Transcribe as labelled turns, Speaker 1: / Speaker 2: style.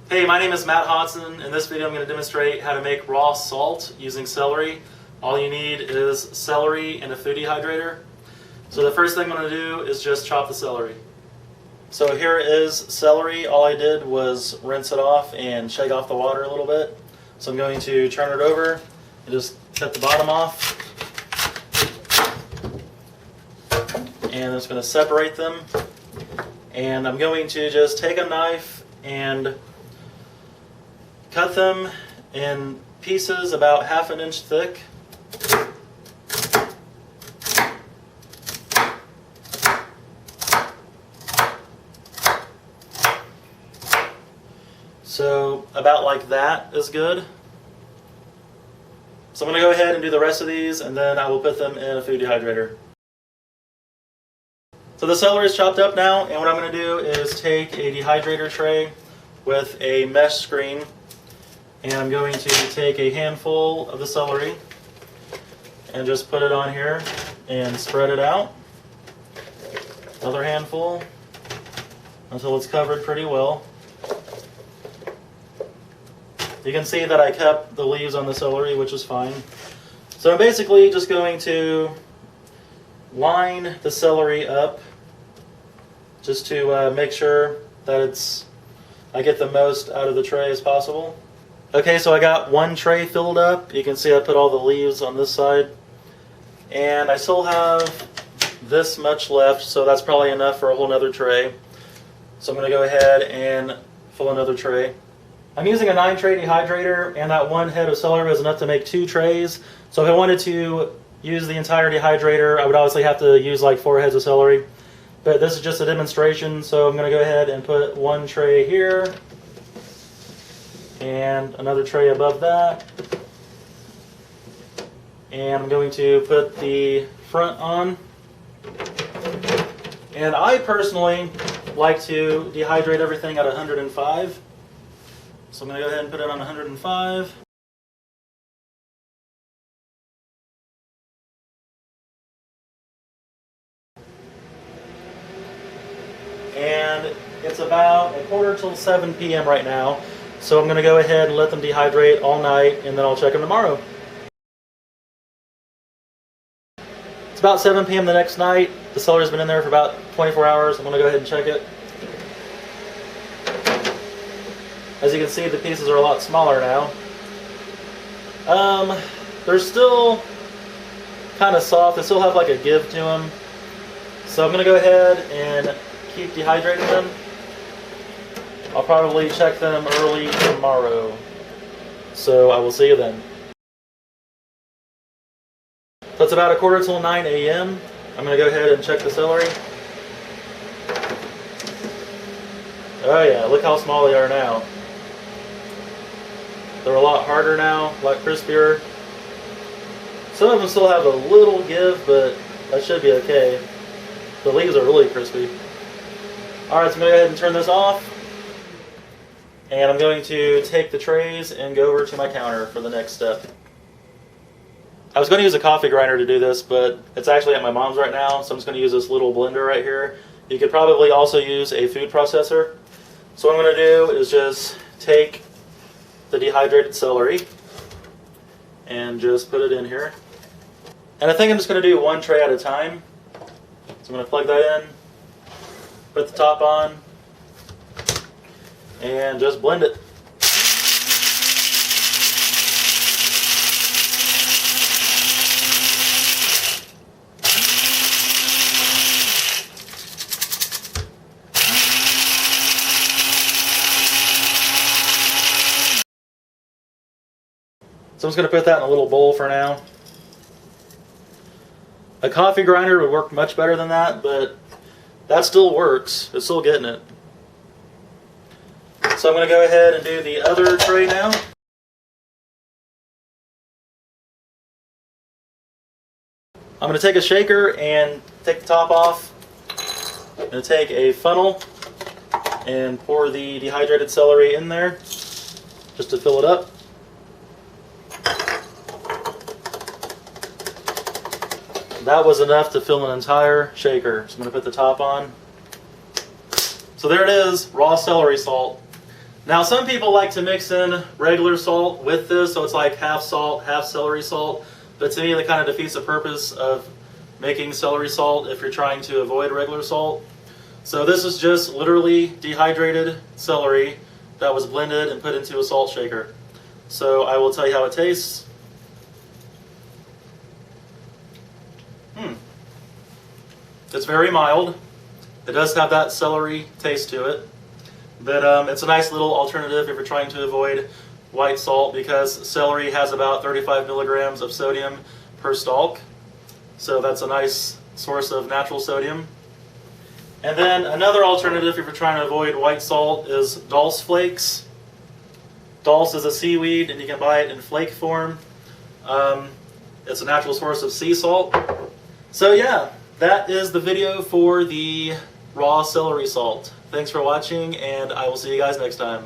Speaker 1: Hey, my name is Matt Hodson. In this video I'm going to demonstrate how to make raw salt using celery. All you need is celery and a food dehydrator. So the first thing I'm going to do is just chop the celery. So here is celery. All I did was rinse it off and shake off the water a little bit. So I'm going to turn it over and just cut the bottom off. And I'm just going to separate them. And I'm going to just take a knife and cut them in pieces about ½ an inch thick. So about like that is good. So I'm going to go ahead and do the rest of these, and then I will put them in a food dehydrator. So the celery is chopped up now, and what I'm going to do is take a dehydrator tray with a mesh screen, and I'm going to take a handful of the celery and just put it on here and spread it out. Another handful until it's covered pretty well. You can see that I kept the leaves on the celery, which is fine. So I'm basically just going to line the celery up just to make sure that I get the most out of the tray as possible. Okay, so I got one tray filled up. You can see I put all the leaves on this side. And I still have this much left, so that's probably enough for a whole nother tray. So I'm going to go ahead and fill another tray. I'm using a 9-tray dehydrator, and that one head of celery was enough to make 2 trays. So if I wanted to use the entire dehydrator, I would obviously have to use like 4 heads of celery. But this is just a demonstration, so I'm going to go ahead and put one tray here and another tray above that. And I'm going to put the front on. And I personally like to dehydrate everything at 105. So I'm going to go ahead and put it on 105. And it's about 6:45 p.m. right now. So I'm going to go ahead and let them dehydrate all night, and then I'll check them tomorrow. It's about 7 p.m. the next night. The celery's been in there for about 24 hours. I'm going to go ahead and check it. As you can see, the pieces are a lot smaller now. They're still kind of soft. They still have like a give to them. So I'm going to go ahead and keep dehydrating them. I'll probably check them early tomorrow. So I will see you then. So it's about 9:15 a.m. I'm going to go ahead and check the celery. Oh yeah, look how small they are now. They're a lot harder now, a lot crispier. Some of them still have a little give, but that should be okay. The leaves are really crispy. Alright, so I'm going to go ahead and turn this off. And I'm going to take the trays and go over to my counter for the next step. I was going to use a coffee grinder to do this, but it's actually at my mom's right now, so I'm just going to use this little blender right here. You could probably also use a food processor. So what I'm going to do is just take the dehydrated celery and just put it in here. And I think I'm just going to do one tray at a time. So I'm going to plug that in, put the top on, and just blend it. So I'm just going to put that in a little bowl for now. A coffee grinder would work much better than that, but that still works. It's still getting it. So I'm going to go ahead and do the other tray now. I'm going to take a shaker and take the top off. I'm going to take a funnel and pour the dehydrated celery in there just to fill it up. That was enough to fill an entire shaker. So I'm going to put the top on. So there it is, raw celery salt. Now some people like to mix in regular salt with this, so it's like half salt, half celery salt, but to me that kind of defeats the purpose of making celery salt if you're trying to avoid regular salt. So this is just literally dehydrated celery that was blended and put into a salt shaker. So I will tell you how it tastes. It's very mild. It does have that celery taste to it. But it's a nice little alternative if you're trying to avoid white salt, because celery has about 35 milligrams of sodium per stalk. So that's a nice source of natural sodium. And then another alternative if you're trying to avoid white salt is dulse flakes. Dulse is a seaweed and you can buy it in flake form. It's a natural source of sea salt. So yeah, that is the video for the raw celery salt. Thanks for watching, and I will see you guys next time.